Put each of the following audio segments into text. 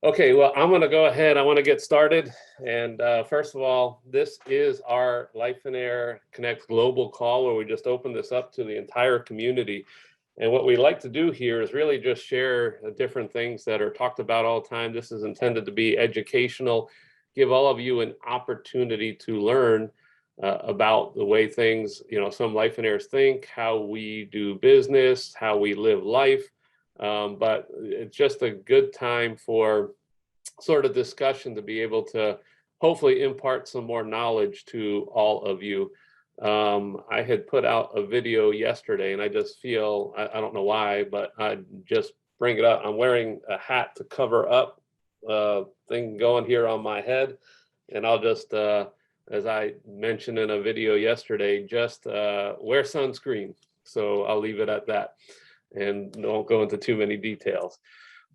Okay, well, I'm going to go ahead. I want to get started. And first of all, this is our Lifeonaire Connect Global call where we just opened this up to the entire community. And what we like to do here is really just share different things that are talked about all the time. This is intended to be educational, give all of you an opportunity to learn about the way things, some Lifeonaires think, how we do business, how we live life. But it's just a good time for sort of discussion to be able to hopefully impart some more knowledge to all of you. I had put out a video yesterday and I just feel, I don't know why, but I just bring it up. I'm wearing a hat to cover up thing going here on my head. And I'll just, as I mentioned in a video yesterday, just wear sunscreen. So I'll leave it at that and don't go into too many details.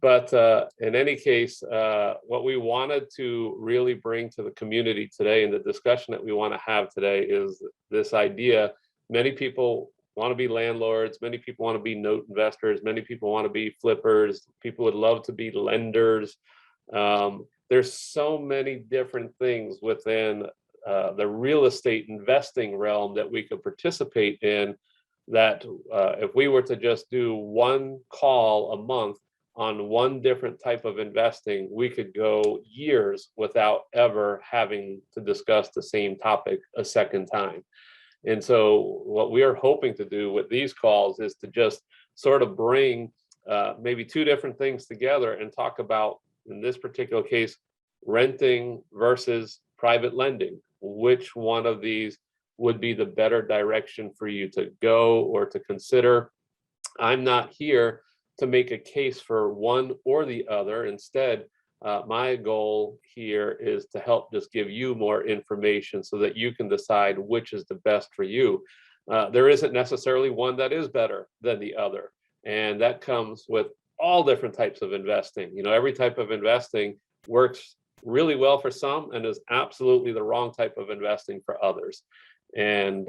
But in any case, what we wanted to really bring to the community today and the discussion that we want to have today is this idea. Many people want to be landlords. Many people want to be note investors. Many people want to be flippers. People would love to be lenders. There's so many different things within the real estate investing realm that we could participate in, that if we were to just do one call a month on one different type of investing, we could go years without ever having to discuss the same topic a second time. And so what we are hoping to do with these calls is to just sort of bring maybe two different things together and talk about, in this particular case, renting versus private lending. Which one of these would be the better direction for you to go or to consider? I'm not here to make a case for one or the other. Instead, my goal here is to help just give you more information so that you can decide which is the best for you. There isn't necessarily one that is better than the other. And that comes with all different types of investing. Every type of investing works really well for some and is absolutely the wrong type of investing for others. And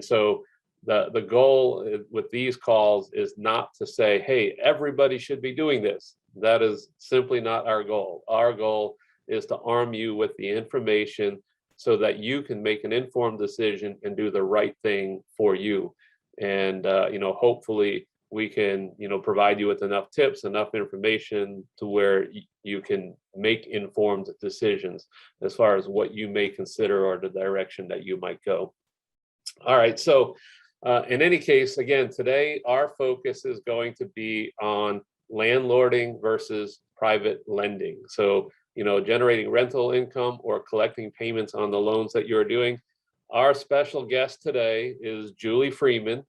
so the goal with these calls is not to say, hey, everybody should be doing this. That is simply not our goal. Our goal is to arm you with the information so that you can make an informed decision and do the right thing for you. And hopefully we can provide you with enough tips, enough information to where you can make informed decisions as far as what you may consider or the direction that you might go. All right, so in any case, again, today our focus is going to be on landlording versus private lending. So, generating rental income or collecting payments on the loans that you're doing. Our special guest today is Julie Freeman.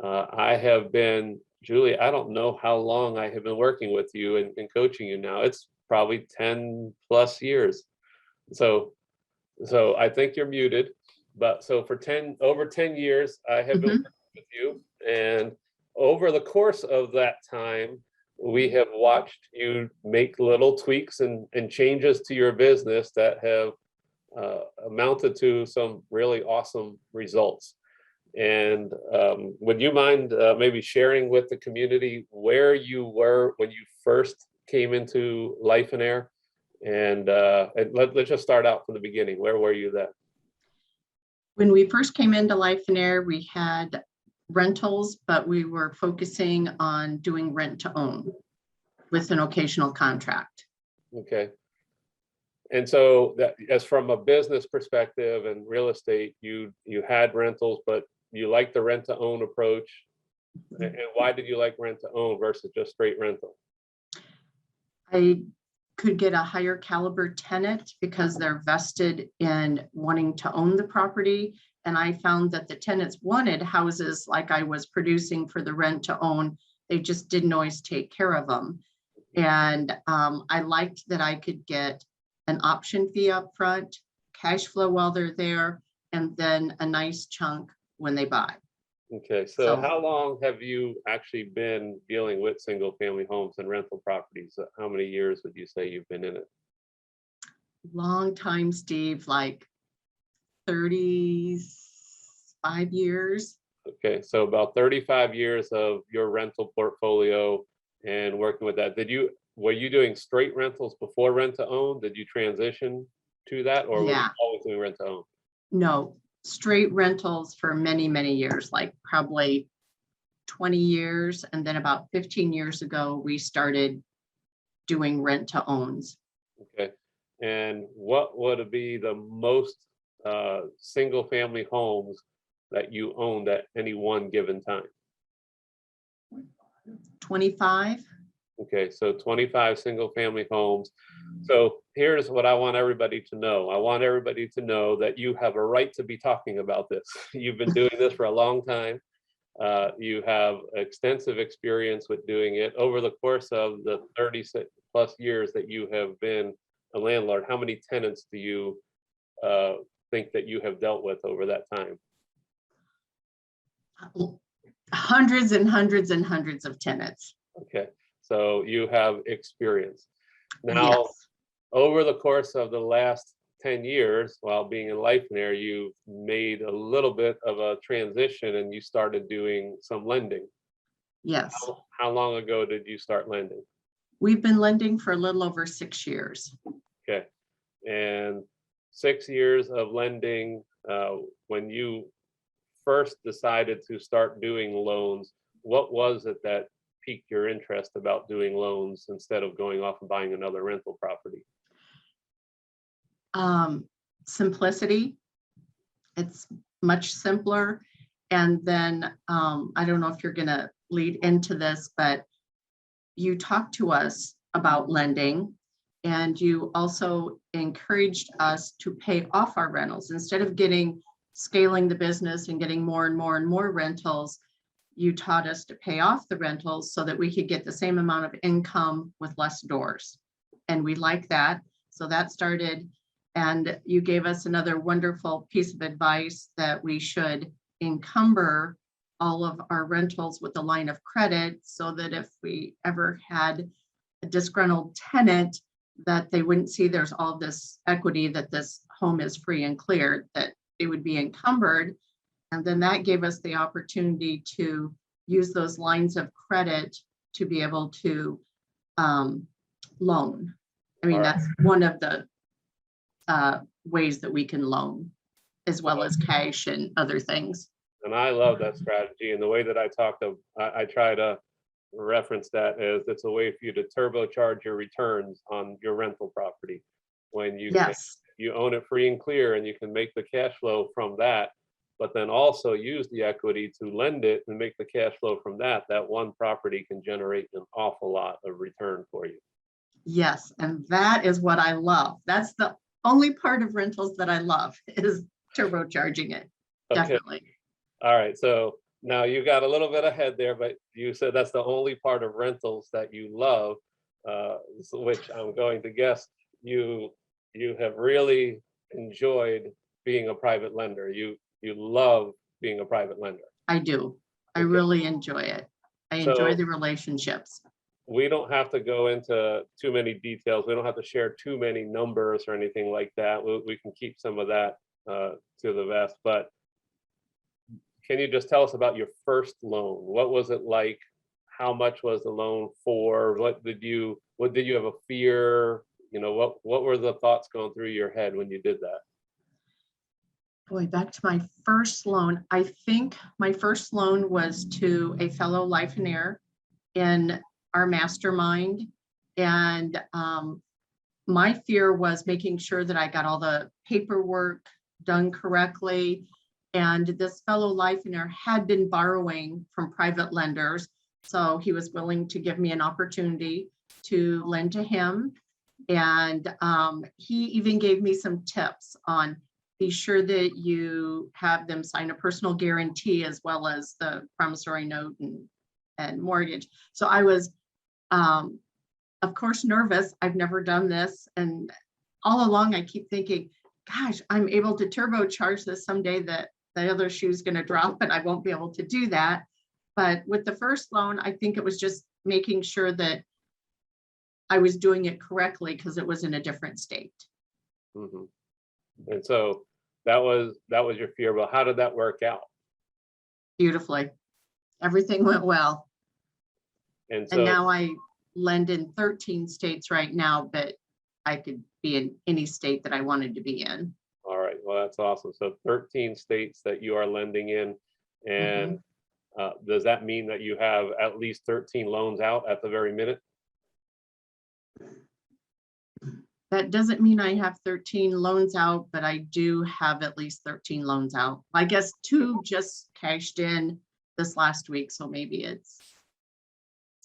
I have been, Julie, I don't know how long I have been working with you and coaching you now. It's probably 10 plus years. So I think you're muted. But so for over 10 years, I have been working with you. And over the course of that time, we have watched you make little tweaks and changes to your business that have amounted to some really awesome results. And would you mind maybe sharing with the community where you were when you first came into Lifeonaire? And let's just start out from the beginning. Where were you then? When we first came into Lifeonaire, we had rentals, but we were focusing on doing rent to own with an occasional contract. Okay. And so that, as from a business perspective and real estate, you had rentals, but you like the rent to own approach. And why did you like rent to own versus just straight rental? I could get a higher caliber tenant because they're vested in wanting to own the property. And I found that the tenants wanted houses like I was producing for the rent to own. They just didn't always take care of them. And I liked that I could get an option fee up front, cash flow while they're there, and then a nice chunk when they buy. Okay, so how long have you actually been dealing with single family homes and rental properties? How many years would you say you've been in it? Long time, Steve, like 35 years. Okay, so about 35 years of your rental portfolio and working with that. Did you were you doing straight rentals before rent to own? Did you transition to that, or were you Yeah. always doing rent to own? No, straight rentals for many, many years, like probably 20 years. And then about 15 years ago, we started doing rent to owns. Okay. And what would be the most single family homes that you owned at any one given time? 25. Okay, so 25 single family homes. So here's what I want everybody to know. I want everybody to know that you have a right to be talking about this. You've been doing this for a long time. You have extensive experience with doing it over the course of the 36 plus years that you have been a landlord. How many tenants do you think that you have dealt with over that time? Hundreds and hundreds and hundreds of tenants. Okay, so you have experience. Now, Yes. over the course of the last 10 years, while being in Lifeonaire, you've made a little bit of a transition and you started doing some lending. Yes. How long ago did you start lending? We've been lending for a little over 6 years. Okay, and 6 years of lending, when you first decided to start doing loans, what was it that piqued your interest about doing loans instead of going off and buying another rental property? Simplicity. It's much simpler. And then I don't know if you're going to lead into this, but you talked to us about lending, and you also encouraged us to pay off our rentals instead of scaling the business and getting more and more and more rentals. You taught us to pay off the rentals so that we could get the same amount of income with less doors. And we like that. So that started, and you gave us another wonderful piece of advice that we should encumber all of our rentals with a line of credit so that if we ever had a disgruntled tenant, that they wouldn't see there's all this equity, that this home is free and clear, that it would be encumbered. And then that gave us the opportunity to use those lines of credit to be able to loan. I mean, that's one of the ways that we can loan, as well as cash and other things. And I love that strategy. And the way that I try to reference that as it's a way for you to turbocharge your returns on your rental property. When you own it free and clear, and you can make the cash flow from that, but then also use the equity to lend it and make the cash flow from that one property can generate an awful lot of return for you. Yes, and that is what I love. That's the only part of rentals that I love, is turbocharging it. Okay. Definitely. All right, so now you got a little bit ahead there, but you said that's the only part of rentals that you love, which I'm going to guess you have really enjoyed being a private lender. You love being a private lender. I do. I Okay. really enjoy it. I enjoy the relationships. We don't have to go into too many details. We don't have to share too many numbers or anything like that. We can keep some of that to the vest. But can you just tell us about your first loan? What was it like? How much was the loan for? What did you have a fear? You know, what were the thoughts going through your head when you did that? Boy, back to my first loan. I think my first loan was to a fellow Lifeonaire in our mastermind. And my fear was making sure that I got all the paperwork done correctly. And this fellow Lifeonaire had been borrowing from private lenders. So he was willing to give me an opportunity to lend to him. And he even gave me some tips on, be sure that you have them sign a personal guarantee as well as the promissory note and mortgage. So I was, of course, nervous. I've never done this. And all along, I keep thinking, gosh, I'm able to turbocharge this someday, that the other shoe's going to drop and I won't be able to do that. But with the first loan, I think it was just making sure that I was doing it correctly because it was in a different state. Mm-hmm. And so that was your fear. But how did that work out? Beautifully. Everything went well. And so And now I lend in 13 states right now, but I could be in any state that I wanted to be in. All right, well, that's awesome. So 13 states that you are lending in. And does that mean that you have at least 13 loans out at the very minute? That doesn't mean I have 13 loans out, but I do have at least 13 loans out. I guess 2 just cashed in this last week, so maybe it's,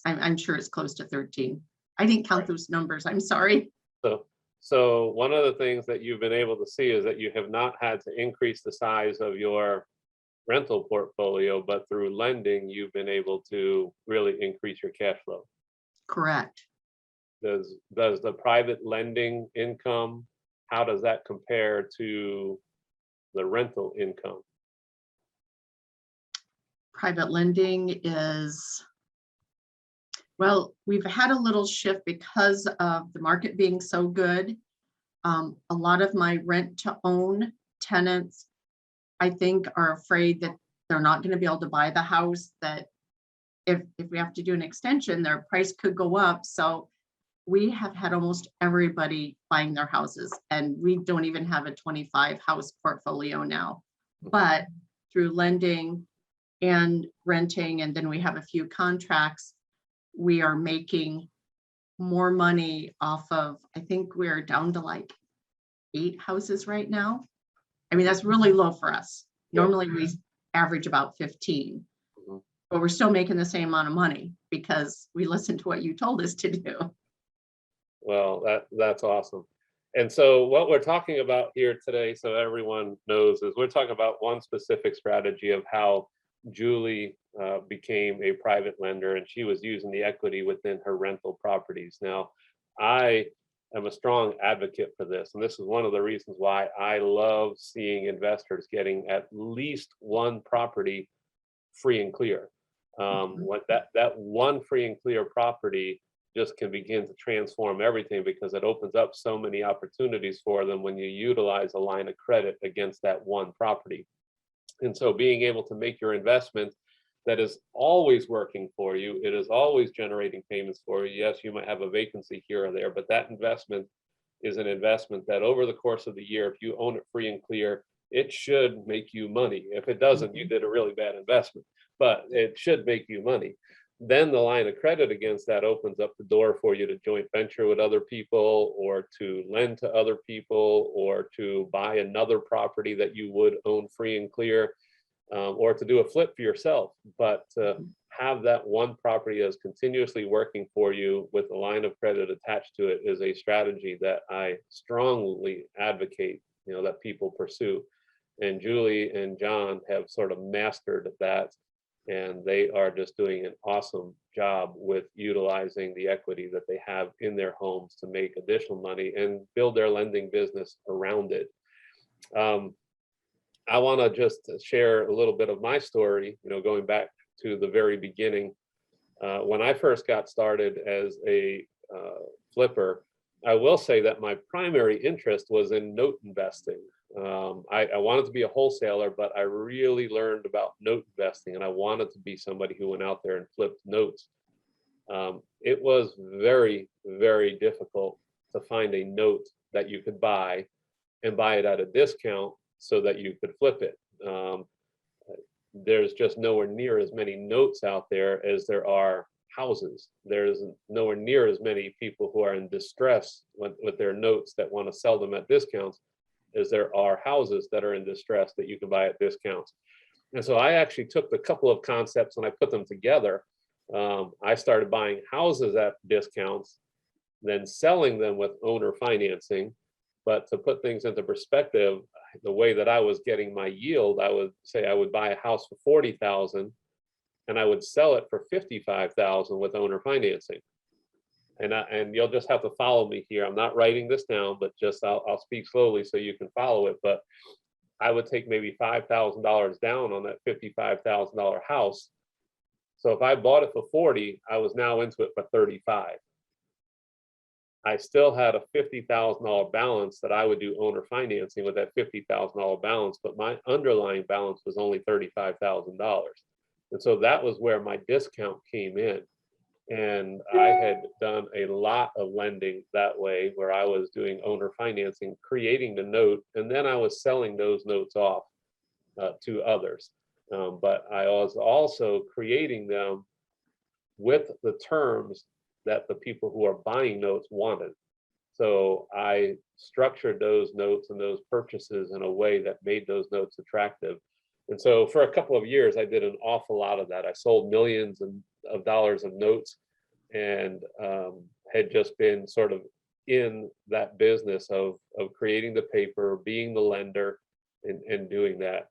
I'm sure it's close to 13. I didn't count those numbers, I'm sorry. So one of the things that you've been able to see is that you have not had to increase the size of your rental portfolio, but through lending, you've been able to really increase your cash flow. Correct. Does the private lending income, how does that compare to the rental income? Private lending is, well, we've had a little shift because of the market being so good. A lot of my rent to own tenants, I think, are afraid that they're not going to be able to buy the house, that if we have to do an extension, their price could go up. So we have had almost everybody buying their houses, and we don't even have a 25 house portfolio now. But through lending and renting, and then we have a few contracts, we are making more money off of, I think we're down to like 8 houses right now. I mean, that's really low for us. Normally we average about 15, but we're still making the same amount of money because we listened to what you told us to do. Well, that's awesome. And so what we're talking about here today, so everyone knows, is we're talking about one specific strategy of how Julie became a private lender, and she was using the equity within her rental properties. Now, I am a strong advocate for this, and this is one of the reasons why I love seeing investors getting at least one property free and clear. What that one free and clear property just can begin to transform everything, because it opens up so many opportunities for them when you utilize a line of credit against that one property. And so being able to make your investment that is always working for you, it is always generating payments for you. Yes, you might have a vacancy here or there, but that investment is an investment that over the course of the year, if you own it free and clear, it should make you money. If it doesn't, you did a really bad investment, but it should make you money. Then the line of credit against that opens up the door for you to joint venture with other people, or to lend to other people, or to buy another property that you would own free and clear, or to do a flip for yourself. But to have that one property as continuously working for you with a line of credit attached to it is a strategy that I strongly advocate, that people pursue. And Julie and John have sort of mastered that. And they are just doing an awesome job with utilizing the equity that they have in their homes to make additional money and build their lending business around it. I want to just share a little bit of my story, going back to the very beginning. When I first got started as a flipper, I will say that my primary interest was in note investing. I wanted to be a wholesaler, but I really learned about note investing, and I wanted to be somebody who went out there and flipped notes. It was very, very difficult to find a note that you could buy and buy it at a discount so that you could flip it. There's just nowhere near as many notes out there as there are houses. There's nowhere near as many people who are in distress with their notes that want to sell them at discounts as there are houses that are in distress that you can buy at discounts. And so I actually took a couple of concepts and I put them together. I started buying houses at discounts, then selling them with owner financing. But to put things into perspective, the way that I was getting my yield, I would say I would buy a house for $40,000 and I would sell it for $55,000 with owner financing. And you'll just have to follow me here. I'm not writing this down, but just I'll speak slowly so you can follow it. But I would take maybe $5,000 down on that $55,000 house. So if I bought it for 40, I was now into it for 35. I still had a $50,000 balance that I would do owner financing with that $50,000 balance, but my underlying balance was only $35,000. And so that was where my discount came in. And I had done a lot of lending that way, where I was doing owner financing, creating the note, and then I was selling those notes off to others. But I was also creating them with the terms that the people who are buying notes wanted. So I structured those notes and those purchases in a way that made those notes attractive. And so for a couple of years, I did an awful lot of that. I sold millions of dollars of notes, and had just been sort of in that business of creating the paper, being the lender, and doing that.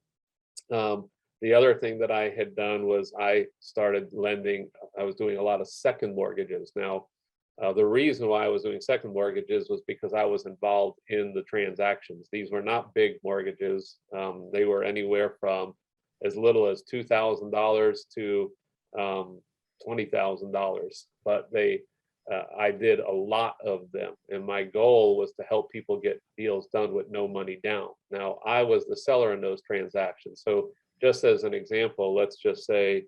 The other thing that I had done was I started lending. I was doing a lot of second mortgages. Now, the reason why I was doing second mortgages was because I was involved in the transactions. These were not big mortgages. They were anywhere from as little as $2,000 to $20,000, but I did a lot of them, and my goal was to help people get deals done with no money down. Now, I was the seller in those transactions. So just as an example, let's just say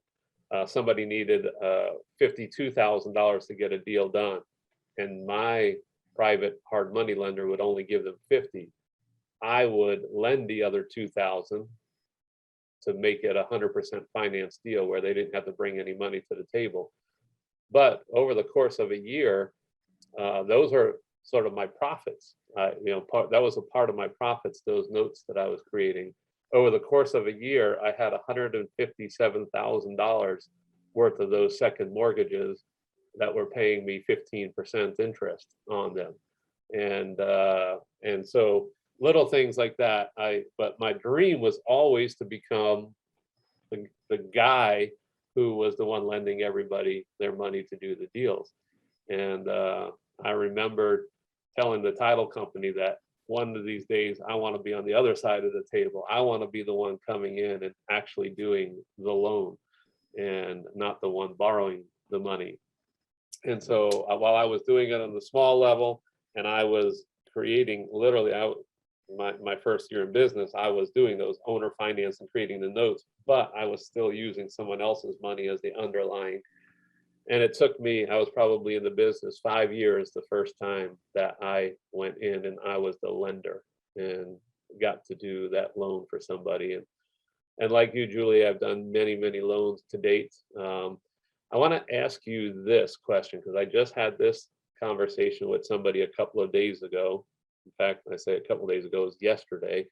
somebody needed $52,000 to get a deal done, and my private hard money lender would only give them 50. I would lend the other 2,000 to make it a 100% finance deal where they didn't have to bring any money to the table. But over the course of a year, those are sort of my profits. That was a part of my profits, those notes that I was creating. Over the course of a year, I had $157,000 worth of those second mortgages that were paying me 15% interest on them. And so little things like that. But my dream was always to become the guy who was the one lending everybody their money to do the deals. And I remember telling the title company that one of these days I want to be on the other side of the table. I want to be the one coming in and actually doing the loan, and not the one borrowing the money. And so while I was doing it on the small level, and I was creating, literally, my first year in business, I was doing those owner finance and creating the notes, but I was still using someone else's money as the underlying. And it took me, I was probably in the business 5 years the first time that I went in and I was the lender and got to do that loan for somebody. And like you, Julie, I've done many, many loans to date. I want to ask you this question, because I just had this conversation with somebody a couple of days ago. In fact, I say a couple of days ago, it was yesterday.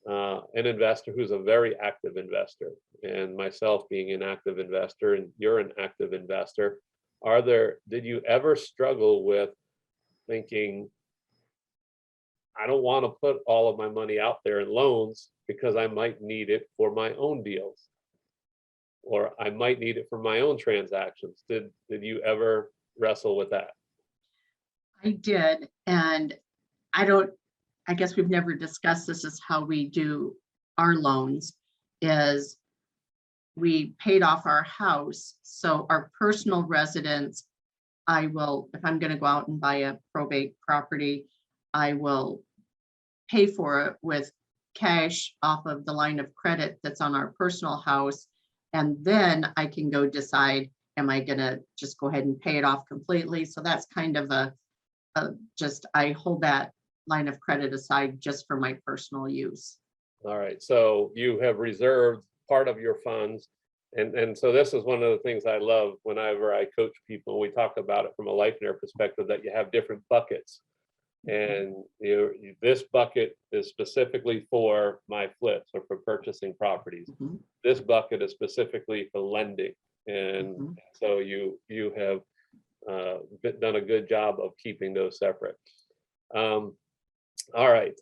An investor who's a very active investor, and myself being an active investor, and you're an active investor. Did you ever struggle with thinking, I don't want to put all of my money out there in loans because I might need it for my own deals, or I might need it for my own transactions? Did you ever wrestle with that? I did, and I guess we've never discussed this, is how we do our loans, is we paid off our house. So our personal residence, if I'm going to go out and buy a probate property, I will pay for it with cash off of the line of credit that's on our personal house. And then I can go decide, am I going to just go ahead and pay it off completely? So that's kind of I hold that line of credit aside just for my personal use. All right, so you have reserved part of your funds. And so this is one of the things I love whenever I coach people. We talk about it from a Lifeonaire perspective, that you have different buckets. And this bucket is specifically for my flips or for purchasing properties. Mm-hmm. This bucket is specifically for lending. And Mm-hmm. so you have done a good job of keeping those separate. All right,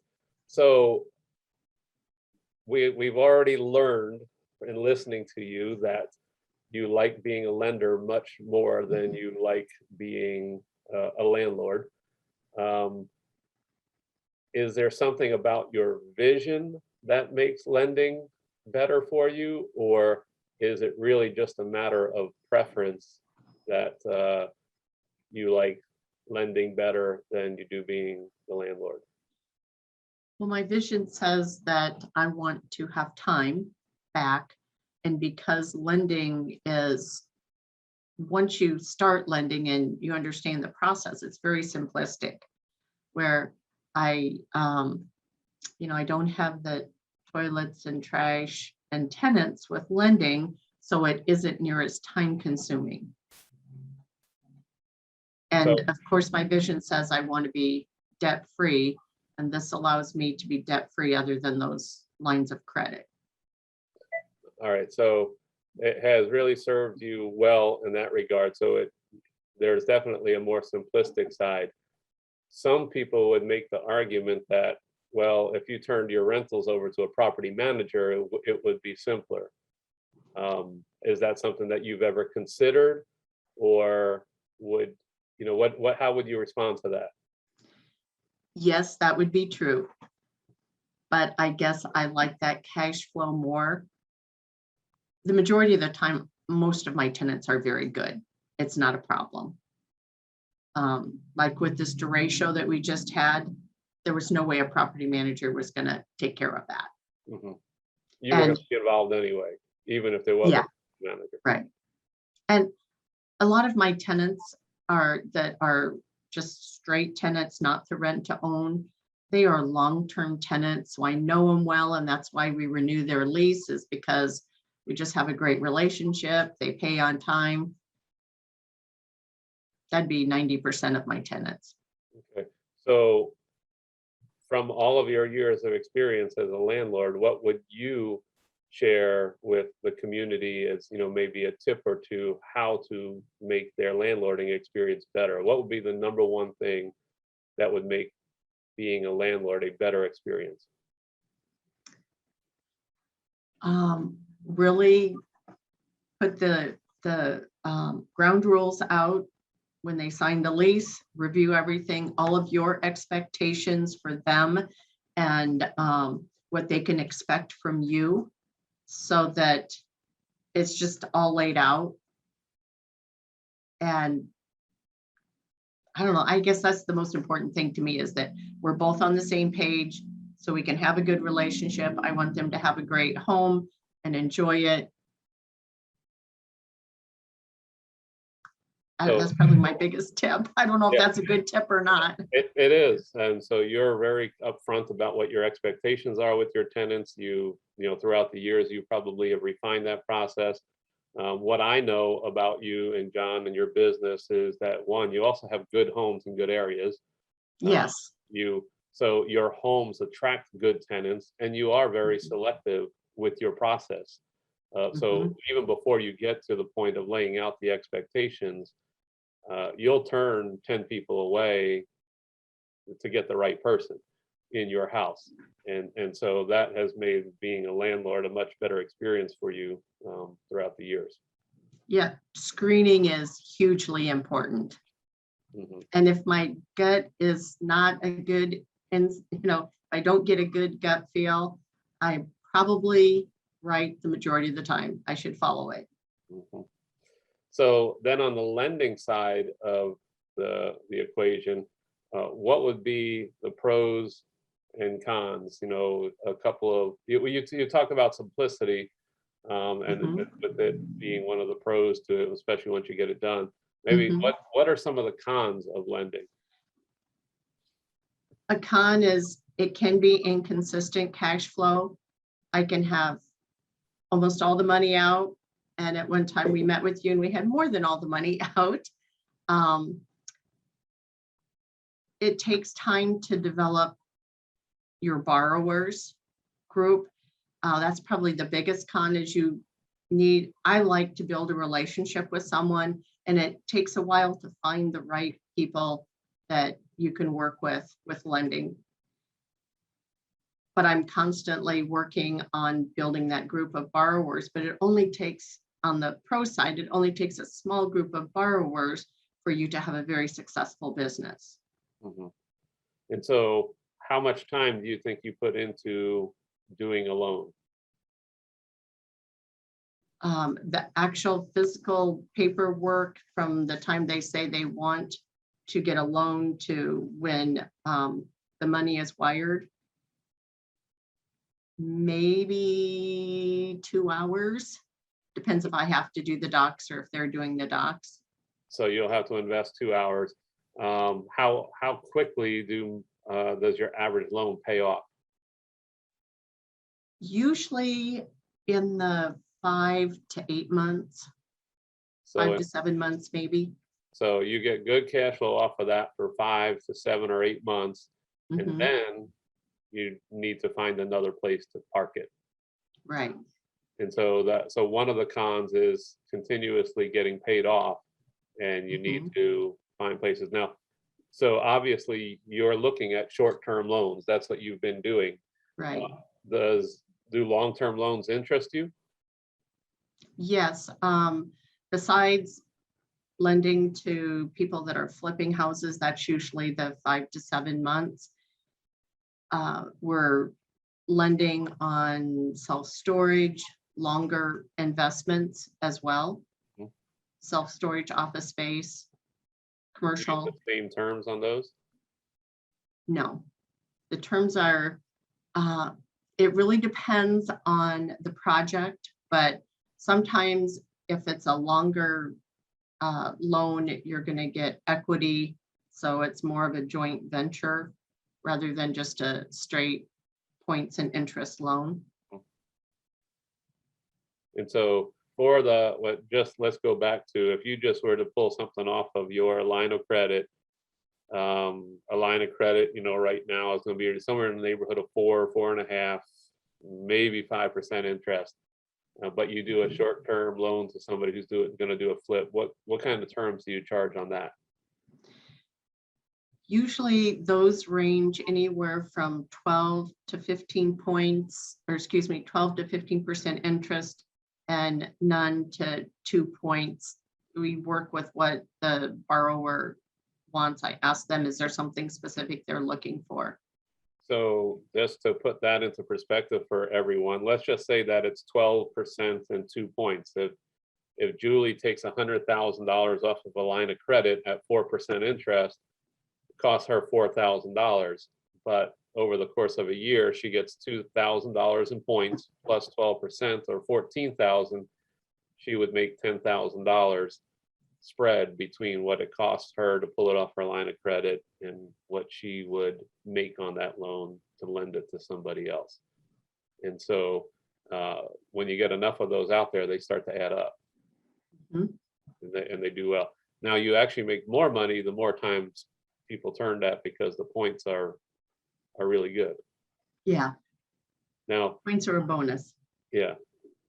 so we've already learned in listening to you that you like being a lender much more than you like being a landlord. Is there something about your vision that makes lending better for you, or is it really just a matter of preference that you like lending better than you do being the landlord? Well, my vision says that I want to have time back. And because lending is once you start lending and you understand the process, it's very simplistic. Where I, I don't have the toilets and trash and tenants with lending, so it isn't near as time consuming. And of course, my vision says I want to be debt free, and this allows me to be debt free other than those lines of credit. All right, so it has really served you well in that regard. So there's definitely a more simplistic side. Some people would make the argument that, well, if you turned your rentals over to a property manager, it would be simpler. Is that something that you've ever considered, or would, how would you respond to that? Yes, that would be true. But I guess I like that cash flow more. The majority of the time, most of my tenants are very good. It's not a problem. Like with this derecho that we just had, there was no way a property manager was going to take care of that. Mm-hmm. You were going to be involved anyway, even if there wasn't a manager. Right. And a lot of my tenants are just straight tenants, not to rent to own. They are long-term tenants, so I know them well, and that's why we renew their leases, because we just have a great relationship. They pay on time. That'd be 90% of my tenants. Okay. So from all of your years of experience as a landlord, what would you share with the community as, maybe a tip or two how to make their landlording experience better? What would be the number one thing that would make being a landlord a better experience? Really put the ground rules out when they sign the lease, review everything, all of your expectations for them, and what they can expect from you, so that it's just all laid out. And I don't know, I guess that's the most important thing to me, is that we're both on the same page so we can have a good relationship. I want them to have a great home and enjoy it. That's probably my biggest tip. I don't know if that's a good tip or not. It is. And so you're very upfront about what your expectations are with your tenants. Throughout the years, you probably have refined that process. What I know about you and John and your business is that, one, you also have good homes in good areas. Yes. So your homes attract good tenants, and you are very selective with your process. So even before you get to the point of laying out the expectations, you'll turn 10 people away to get the right person in your house. And so that has made being a landlord a much better experience for you throughout the years. Yeah, screening is hugely important. And if my gut is not a good, and if I don't get a good gut feel, I probably right the majority of the time. I should follow it. So then on the lending side of the equation, what would be the pros and cons? A couple of, you talk about simplicity, and with it being one of the pros to it, especially once you get it done. Maybe what are some of the cons of lending? A con is it can be inconsistent cash flow. I can have almost all the money out, and at one time we met with you and we had more than all the money out. It takes time to develop your borrowers group. That's probably the biggest con, is I like to build a relationship with someone, and it takes a while to find the right people that you can work with lending. But I'm constantly working on building that group of borrowers, but it only takes, on the pro side, it only takes a small group of borrowers for you to have a very successful business. And so how much time do you think you put into doing a loan? The actual physical paperwork, from the time they say they want to get a loan to when the money is wired, maybe 2 hours, Depends if I have to do the docs or if they're doing the docs. So you'll have to invest 2 hours. How quickly does your average loan pay off? Usually in the 5 to 8 months, So 5 to 7 months, maybe. so you get good cash flow off of that for 5 to 7 or 8 months, and Mhm. then you need to find another place to park it. Right. And so one of the cons is continuously getting paid off, and you need Mhm. to find places. Now, so obviously you're looking at short-term loans. That's what you've been doing. Right. Do long-term loans interest you? Yes. Besides lending to people that are flipping houses, that's usually the 5 to 7 months. We're lending on self-storage, longer investments as well. Mhm. Self-storage, office space, Do you commercial, get the same terms on those? no. The terms are, it really depends on the project, but sometimes if it's a longer loan, you're going to get equity. So it's more of a joint venture rather than just a straight points and interest loan. And so for let's go back to, if you just were to pull something off of your line of credit, a line of credit, right now is going to be somewhere in the neighborhood of 4.5, maybe 5% interest. But you do a short-term loan to somebody who's going to do a flip. What kind of terms do you charge on that? Usually those range anywhere from 12 to 15 points, or excuse me, 12 to 15% interest and none to 2 points. We work with what the borrower wants. I ask them, is there something specific they're looking for? So just to put that into perspective for everyone, let's just say that it's 12% and 2 points. If Julie takes $100,000 off of a line of credit at 4% interest, it costs her $4,000. But over the course of a year, she gets $2,000 in points plus 12% or 14,000. She would make $10,000 spread between what it costs her to pull it off her line of credit and what she would make on that loan to lend it to somebody else. And so when you get enough of those out there, they start to add up. Mhm. And they do well. Now you actually make more money the more times people turn that, because the points are really good. Yeah, Now, points are a bonus. yeah,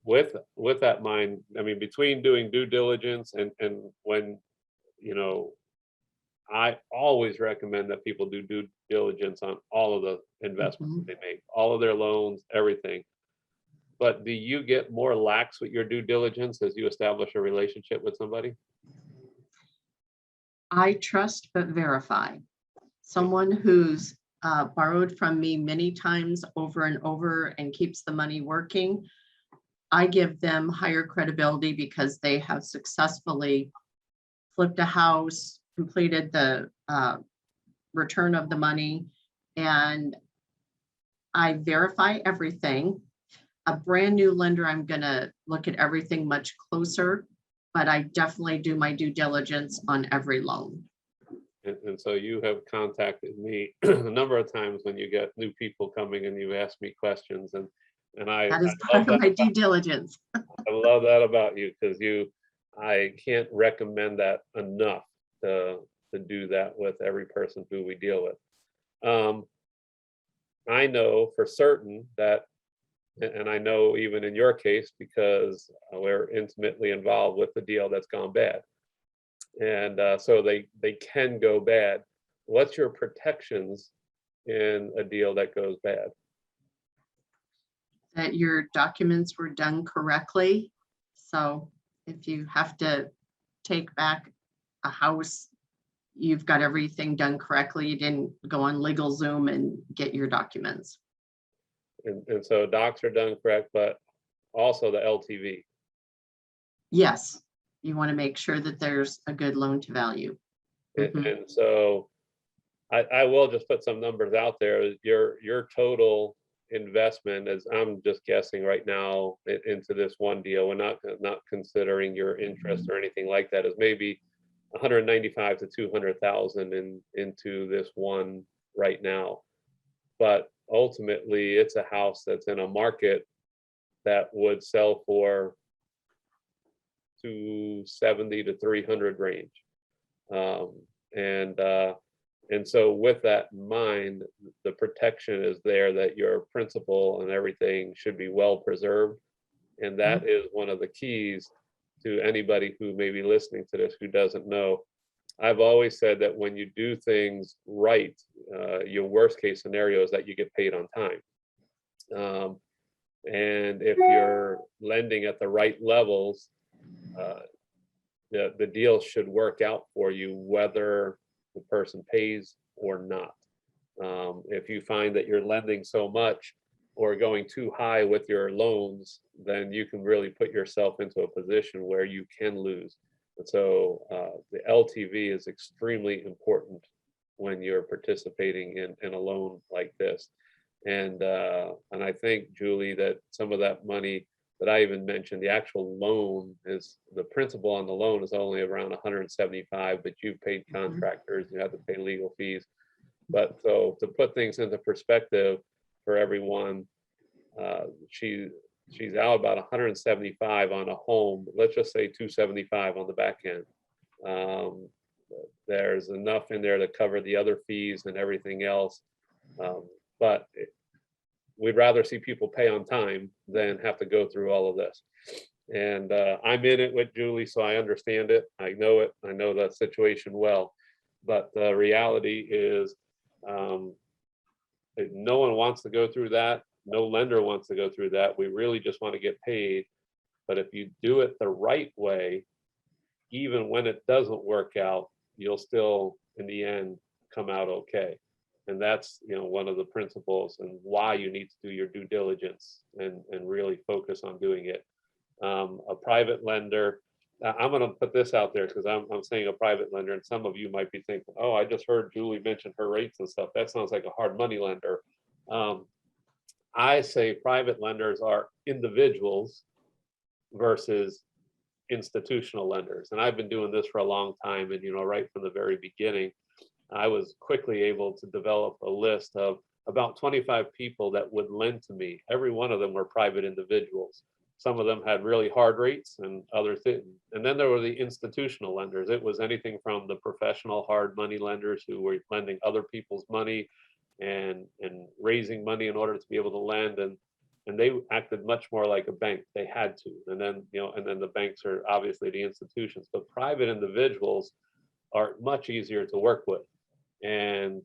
with that in mind, I mean, between doing due diligence and when, I always recommend that people do due diligence on all of the investments Mhm. they make, all of their loans, everything. But do you get more lax with your due diligence as you establish a relationship with somebody? I trust but verify. Someone who's borrowed from me many times over and over and keeps the money working, I give them higher credibility because they have successfully flipped a house, completed the return of the money, and I verify everything. A brand new lender, I'm going to look at everything much closer, but I definitely do my due diligence on every loan. And so you have contacted me a number of times when you get new people coming and you ask me questions, and I That is love part of that my due diligence. I love that about you, because I can't recommend that enough to do that with every person who we deal with. I know for certain that, and I know even in your case, because we're intimately involved with the deal that's gone bad. And so they can go bad. What's your protections in a deal that goes bad? That your documents were done correctly. So if you have to take back a house, you've got everything done correctly. You didn't go on LegalZoom and get your documents. And so docs are done correct, but also the LTV. Yes, you want to make sure that there's a good loan to value. And so I will just put some numbers out there. Your total investment, as I'm just guessing right now into this one deal, we're not considering your interest or anything like that, is maybe 195 to 200,000 into this one right now. But ultimately, it's a house that's in a market that would sell for 270 to 300 range. And so with that in mind, the protection is there that your principal and everything should be well preserved. And that is one of the keys to anybody who may be listening to this who doesn't know. I've always said that when you do things right, your worst case scenario is that you get paid on time. And if you're lending at the right levels, the deal should work out for you, whether the person pays or not. If you find that you're lending so much or going too high with your loans, then you can really put yourself into a position where you can lose. And so the LTV is extremely important when you're participating in a loan like this. And I think, Julie, that some of that money that I even mentioned, the actual loan is, the principal on the loan is only around 175, but you've paid contractors, you have to pay legal fees. But so to put things into perspective for everyone, she's out about 175 on a home, let's just say 275 on the back end. There's enough in there to cover the other fees and everything else. But we'd rather see people pay on time than have to go through all of this. And I'm in it with Julie, so I understand it. I know it. I know that situation well. But the reality is, no one wants to go through that. No lender wants to go through that. We really just want to get paid. But if you do it the right way, even when it doesn't work out, you'll still, in the end, come out okay. And that's, one of the principles and why you need to do your due diligence and really focus on doing it. A private lender, I'm going to put this out there because I'm saying a private lender, and some of you might be thinking, oh, I just heard Julie mention her rates and stuff. That sounds like a hard money lender. I say private lenders are individuals versus institutional lenders. And I've been doing this for a long time. And, right from the very beginning, I was quickly able to develop a list of about 25 people that would lend to me. Every one of them were private individuals. Some of them had really hard rates and others didn't. And then there were the institutional lenders. It was anything from the professional hard money lenders who were lending other people's money and raising money in order to be able to lend. And they acted much more like a bank. They had to. And then, and then the banks are obviously the institutions, but private individuals are much easier to work with. And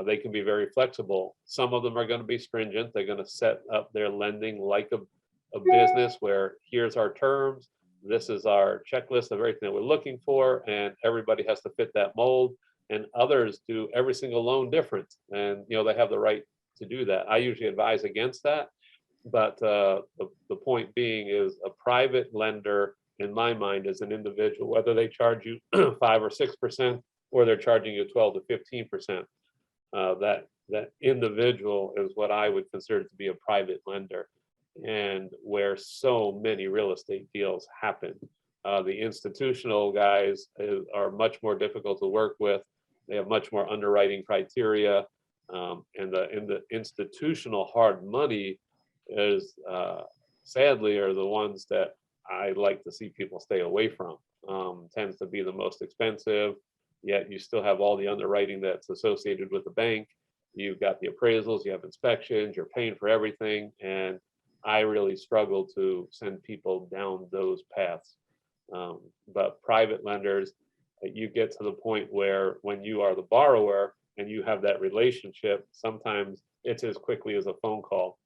they can be very flexible. Some of them are going to be stringent. They're going to set up their lending like a business where here's our terms, this is our checklist of everything that we're looking for, and everybody has to fit that mold. And others do every single loan different, and they have the right to do that. I usually advise against that, but the point being is a private lender, in my mind, is an individual, whether they charge you 5 or 6%, or they're charging you 12 to 15%. That individual is what I would consider to be a private lender, and where so many real estate deals happen. The institutional guys are much more difficult to work with. They have much more underwriting criteria, and the institutional hard money is sadly are the ones that I like to see people stay away from. Tends to be the most expensive, yet you still have all the underwriting that's associated with the bank. You've got the appraisals, you have inspections, you're paying for everything. And I really struggle to send people down those paths. But private lenders, you get to the point where when you are the borrower and you have that relationship, sometimes it's as quickly as a phone call.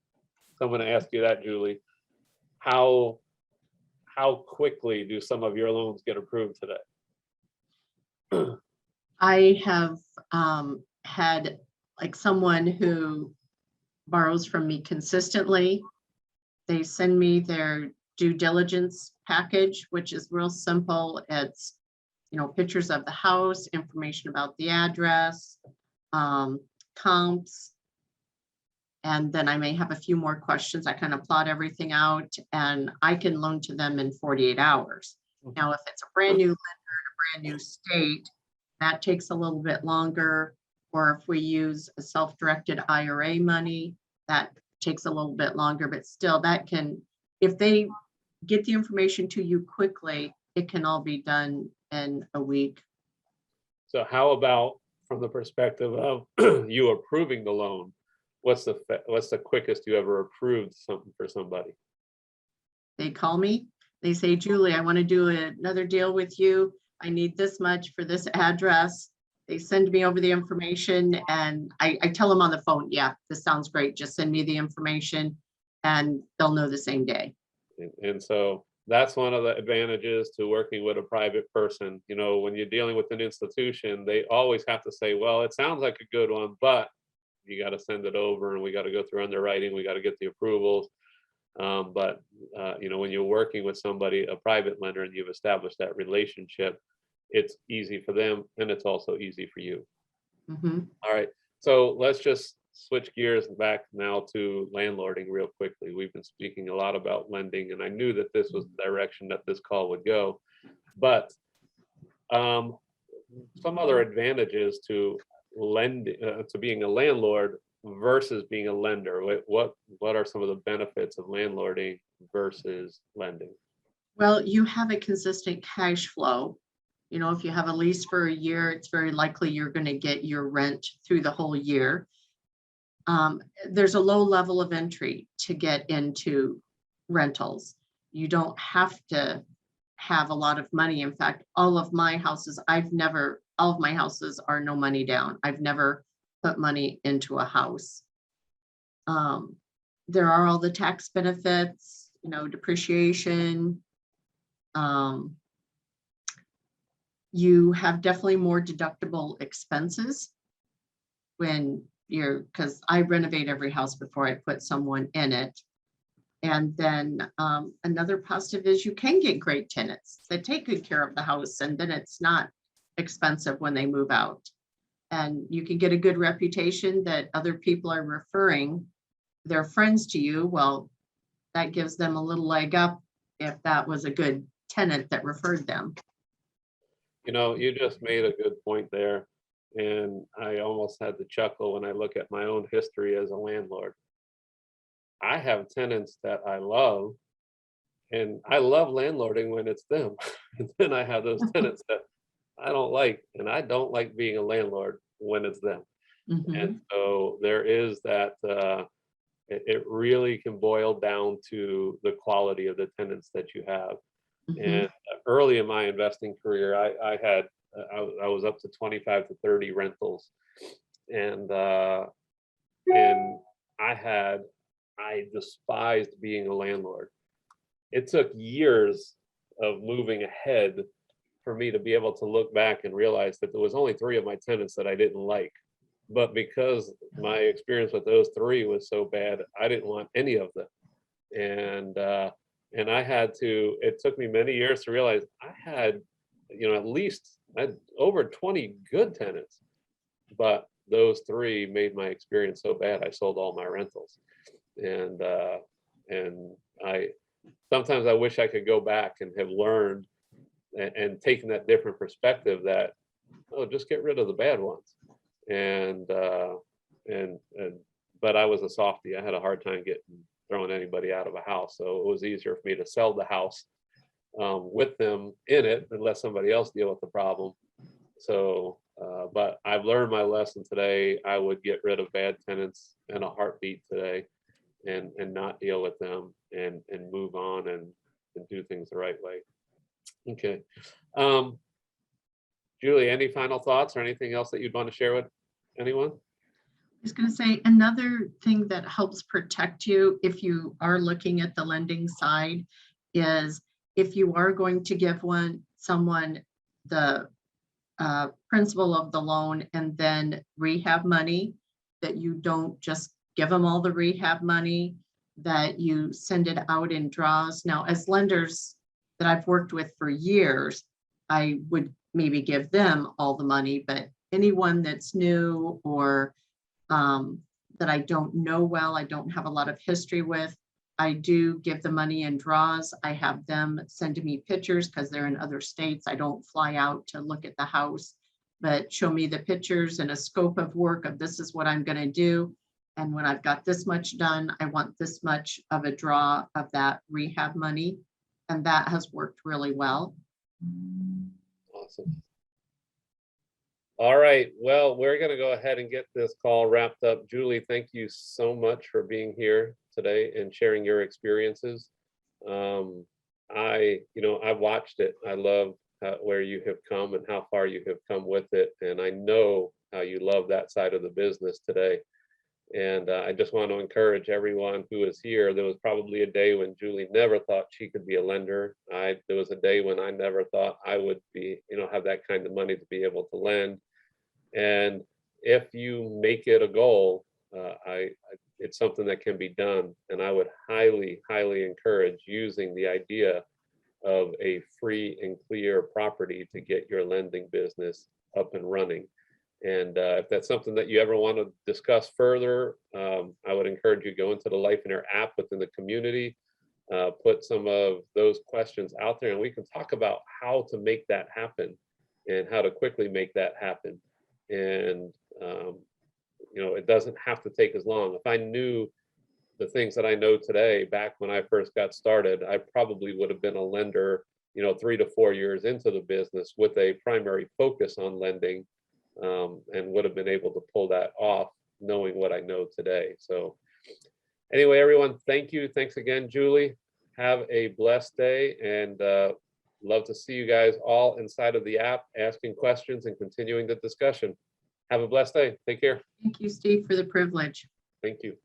So I'm going to ask you that, Julie. How quickly do some of your loans get approved today? I have had like someone who borrows from me consistently. They send me their due diligence package, which is real simple. It's, pictures of the house, information about the address, comps, And then I may have a few more questions. I kind of plot everything out and I can loan to them in 48 hours. Now, if it's a brand new lender in a brand new state, that takes a little bit longer. Or if we use a self-directed IRA money, that takes a little bit longer, but still that can, if they get the information to you quickly, it can all be done in a week. So how about from the perspective of you approving the loan? What's the quickest you ever approved something for somebody? They call me, they say, Julie, I want to do another deal with you. I need this much for this address. They send me over the information and I tell them on the phone, yeah, this sounds great. Just send me the information and they'll know the same day. And so that's one of the advantages to working with a private person. You know, when you're dealing with an institution, they always have to say, well, it sounds like a good one, but you got to send it over and we got to go through underwriting. We got to get the approvals. You know, when you're working with somebody, a private lender, and you've established that relationship, it's easy for them and it's also easy for you. Mhm. All right. So let's just switch gears back now to landlording real quickly. We've been speaking a lot about lending, and I knew that this was the direction that this call would go. But some other advantages to to being a landlord versus being a lender. What are some of the benefits of landlording versus lending? Well, you have a consistent cash flow. You know, if you have a lease for a year, it's very likely you're going to get your rent through the whole year. There's a low level of entry to get into rentals. You don't have to have a lot of money. In fact, all of my houses are no money down. I've never put money into a house. There are all the tax benefits, you know, depreciation. You have definitely more deductible expenses when because I renovate every house before I put someone in it. And then another positive is you can get great tenants that take good care of the house, and then it's not expensive when they move out. And you can get a good reputation that other people are referring their friends to you. Well, that gives them a little leg up if that was a good tenant that referred them. You know, you just made a good point there. And I almost had to chuckle when I look at my own history as a landlord. I have tenants that I love, and I love landlording when it's them. And then I have those tenants that I don't like, and I don't like being a landlord when it's them. Mhm. And so there is that, it really can boil down to the quality of the tenants that you have. Mhm. And early in my investing career, I was up to 25 to 30 rentals, and I despised being a landlord. It took years of moving ahead for me to be able to look back and realize that there was only 3 of my tenants that I didn't like. But because my experience with those 3 was so bad, I didn't want any of them. And it took me many years to realize I had, you know, I had over 20 good tenants, but those 3 made my experience so bad I sold all my rentals. And sometimes I wish I could go back and have learned and taken that different perspective that, oh, just get rid of the bad ones. And but I was a softie. I had a hard time throwing anybody out of a house. So it was easier for me to sell the house with them in it and let somebody else deal with the problem. So, but I've learned my lesson today. I would get rid of bad tenants in a heartbeat today, and not deal with them, and move on and do things the right way. Okay. Julie, any final thoughts or anything else that you'd want to share with anyone? I was going to say another thing that helps protect you if you are looking at the lending side is if you are going to give someone the principal of the loan and then rehab money, that you don't just give them all the rehab money, that you send it out in draws. Now, as lenders that I've worked with for years, I would maybe give them all the money, but anyone that's new or that I don't know well, I don't have a lot of history with, I do give the money in draws. I have them send me pictures because they're in other states. I don't fly out to look at the house, but show me the pictures and a scope of work of this is what I'm going to do. And when I've got this much done, I want this much of a draw of that rehab money. And that has worked really well. Awesome. All right, well, we're going to go ahead and get this call wrapped up. Julie, thank you so much for being here today and sharing your experiences. I've watched it. I love where you have come and how far you have come with it. And I know how you love that side of the business today. And I just want to encourage everyone who is here. There was probably a day when Julie never thought she could be a lender. There was a day when I never thought I would be, have that kind of money to be able to lend. And if you make it a goal, it's something that can be done. And I would highly, highly encourage using the idea of a free and clear property to get your lending business up and running. And if that's something that you ever want to discuss further, I would encourage you to go into the Lifeonaire app within the community, put some of those questions out there, and we can talk about how to make that happen and how to quickly make that happen. And it doesn't have to take as long. If I knew the things that I know today back when I first got started, I probably would have been a lender, 3 to 4 years into the business with a primary focus on lending, and would have been able to pull that off knowing what I know today. So anyway, everyone, thank you. Thanks again, Julie. Have a blessed day, and love to see you guys all inside of the app asking questions and continuing the discussion. Have a blessed day. Take care. Thank you, Steve, for the privilege. Thank you.